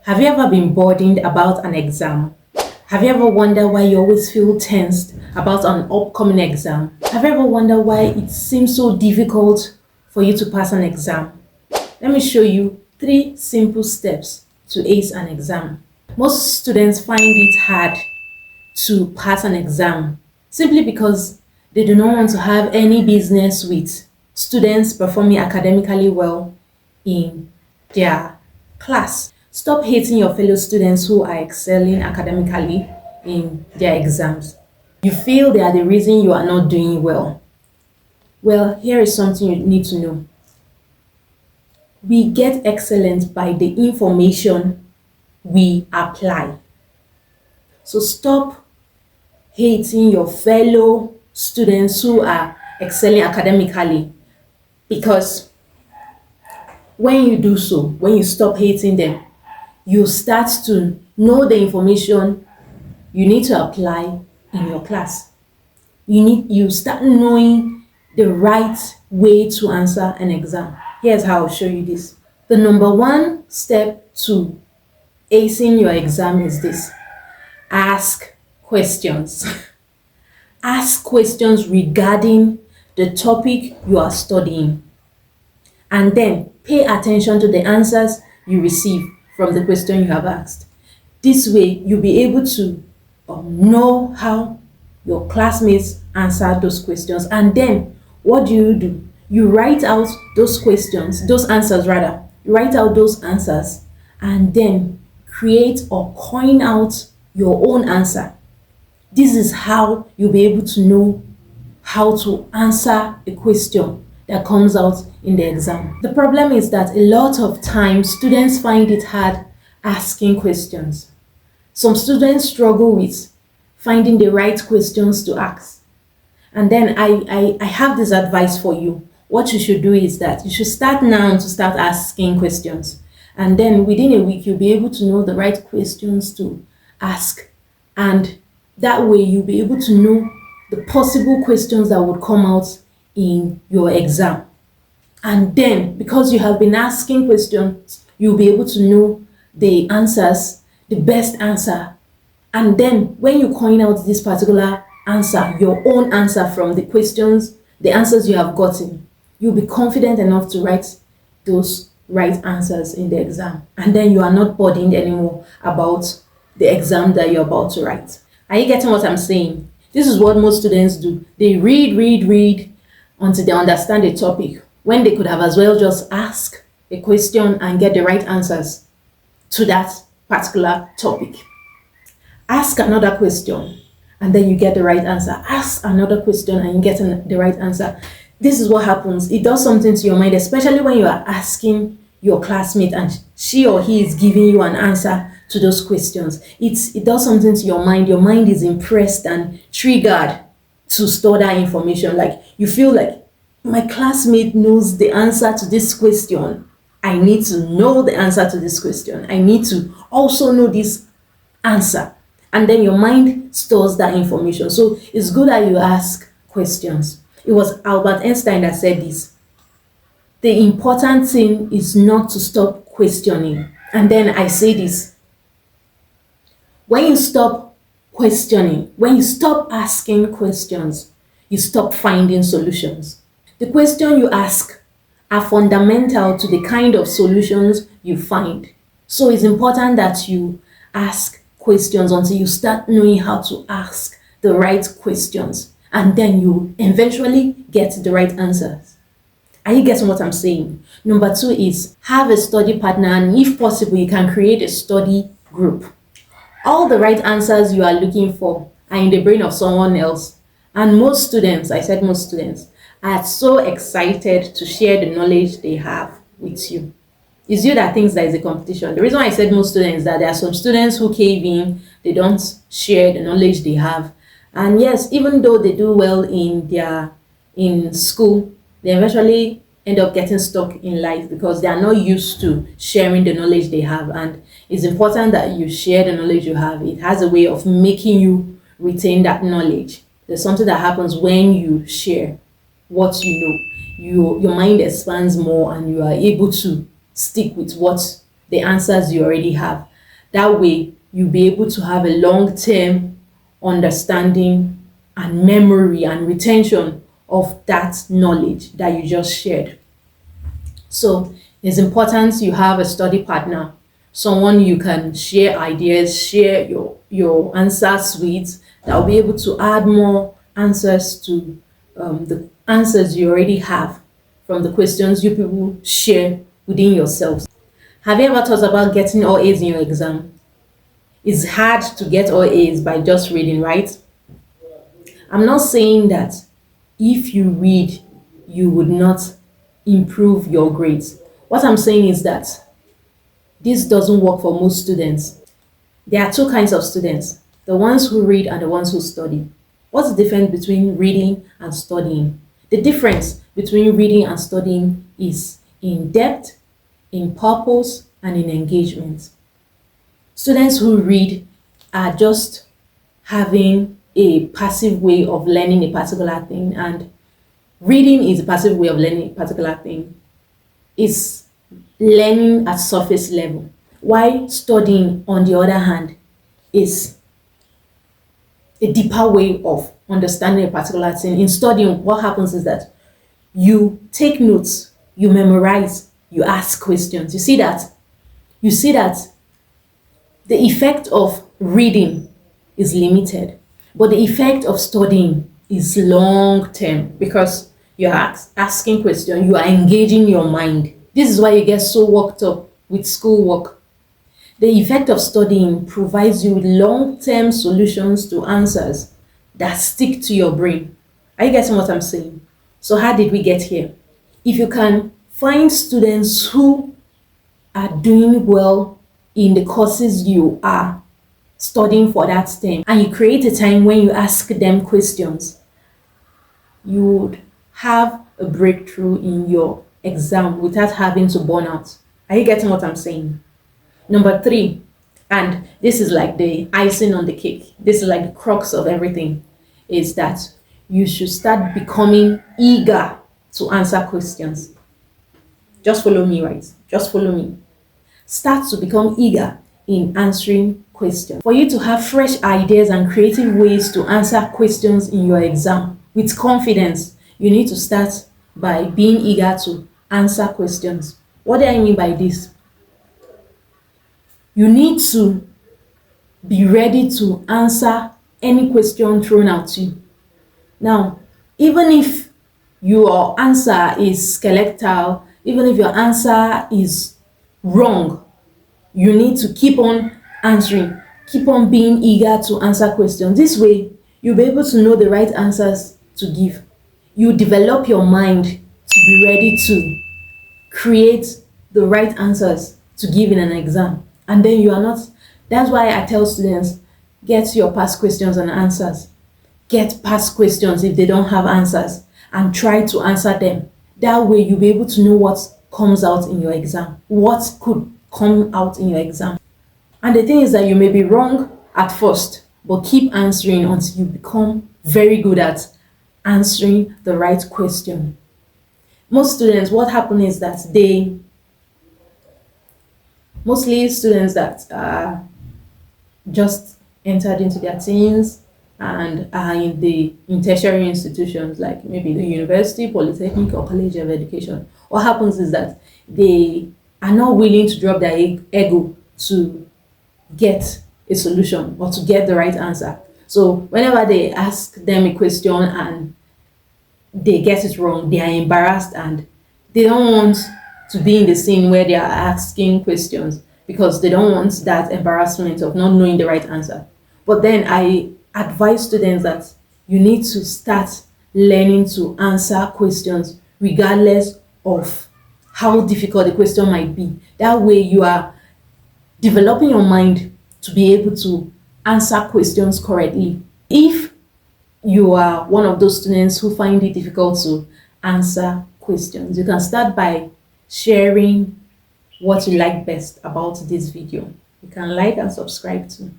Have you ever been burdened about an exam? Have you ever wondered why you always feel tensed about an upcoming exam? Have you ever wondered why it seems so difficult for you to pass an exam? Let me show you 3 simple steps to ace an exam. Most students find it hard to pass an exam simply because they do not want to have any business with students performing academically well in their class. Stop hating your fellow students who are excelling academically in their exams. You feel they are the reason you are not doing well. Well, here is something you need to know. We get excellent by the information we apply. So stop hating your fellow students who are excelling academically, because when you do so, when you stop hating them, you start to know the information you need to apply in your class. You start knowing the right way to answer an exam. Here's how I'll show you this. The number 1 step to acing your exam is this: ask questions. Ask questions regarding the topic you are studying, and then pay attention to the answers you receive from the question you have asked. This way, you'll be able to know how your classmates answered those questions. And then, what do? You write out those questions, those answers rather. You write out those answers and then create or coin out your own answer. This is how you'll be able to know how to answer a question that comes out in the exam. The problem is that a lot of times students find it hard asking questions. Some students struggle with finding the right questions to ask. And then I have this advice for you. What you should do is that you should start now to start asking questions. And then within a week, you'll be able to know the right questions to ask. And that way you'll be able to know the possible questions that would come out in your exam. And then, because you have been asking questions, you'll be able to know the answers, the best answer. And then when you coin out this particular answer, your own answer from the questions, the answers you have gotten, you'll be confident enough to write those right answers in the exam. And then you are not burdened anymore about the exam that you're about to write. Are you getting what I'm saying? This is what most students do. They read until they understand a topic, when they could have as well just ask a question and get the right answers to that particular topic. Ask another question and then you get the right answer. Ask another question and you get the right answer. This is what happens. It does something to your mind, especially when you are asking your classmate and she or he is giving you an answer to those questions. It does something to your mind. Your mind is impressed and triggered to store that information. Like you feel like, my classmate knows the answer to this question. I need to know the answer to this question. I need to also know this answer. And then your mind stores that information. So it's good that you ask questions. It was Albert Einstein that said this: the important thing is not to stop questioning. And then I say this: when you stop questioning, when you stop asking questions, you stop finding solutions. The question you ask are fundamental to the kind of solutions you find. So it's important that you ask questions until you start knowing how to ask the right questions. And then you eventually get the right answers. Are you getting what I'm saying? Number 2 is have a study partner, and if possible, you can create a study group. All the right answers you are looking for are in the brain of someone else. And most students, I said most students, are so excited to share the knowledge they have with you. It's you that thinks there is a competition. The reason why I said most students is that there are some students who cave in, they don't share the knowledge they have. And yes, even though they do well in school, they eventually end up getting stuck in life because they are not used to sharing the knowledge they have. And it's important that you share the knowledge you have. It has a way of making you retain that knowledge. There's something that happens when you share what you know. Your mind expands more and you are able to stick with what the answers you already have. That way, you'll be able to have a long-term understanding and memory and retention of that knowledge that you just shared. So it's important you have a study partner, someone you can share ideas, share your answers with, that will be able to add more answers to the answers you already have from the questions you people share within yourselves. Have you ever thought about getting all A's in your exam? It's hard to get all A's by just reading, right? I'm not saying that if you read, you would not improve your grades. What I'm saying is that this doesn't work for most students. There are two kinds of students, the ones who read and the ones who study. What's the difference between reading and studying? The difference between reading and studying is in depth, in purpose, and in engagement. Students who read are just having a passive way of learning a particular thing, and reading is a passive way of learning a particular thing. It's learning at surface level. While studying, on the other hand, is a deeper way of understanding a particular thing. In studying, what happens is that you take notes, you memorize, you ask questions. You see that? You see that the effect of reading is limited, but the effect of studying is long term, because you're asking questions, you are engaging your mind. This is why you get so worked up with schoolwork. The effect of studying provides you with long-term solutions to answers that stick to your brain. Are you getting what I'm saying? So how did we get here? If you can find students who are doing well in the courses you are studying for that term, and you create a time when you ask them questions, you would have a breakthrough in your exam without having to burn out. Are you getting what I'm saying? Number 3, and this is like the icing on the cake, this is like the crux of everything, is that you should start becoming eager to answer questions. Just follow me, right? Just follow me. Start to become eager in answering questions. For you to have fresh ideas and creative ways to answer questions in your exam with confidence, you need to start by being eager to answer questions. What do I mean by this? You need to be ready to answer any question thrown at you. Now, even if your answer is skeletal, even if your answer is wrong, you need to keep on answering, keep on being eager to answer questions. This way, you'll be able to know the right answers to give. You develop your mind to be ready to create the right answers to give in an exam. And then you are not, that's why I tell students, get your past questions and answers. Get past questions if they don't have answers and try to answer them. That way you'll be able to know what comes out in your exam, what could come out in your exam. And the thing is that you may be wrong at first, but keep answering until you become very good at answering the right question. Most students, what happens is that mostly students that just entered into their teens and are in tertiary institutions like maybe the university, polytechnic, or college of education. What happens is that they are not willing to drop their ego to get a solution or to get the right answer. So whenever they ask them a question and they get it wrong, they are embarrassed and they don't want to be in the scene where they are asking questions because they don't want that embarrassment of not knowing the right answer. But then I advise students that you need to start learning to answer questions regardless of how difficult the question might be. That way you are developing your mind to be able to answer questions correctly. If you are one of those students who find it difficult to answer questions, you can start by sharing what you like best about this video. You can like and subscribe too.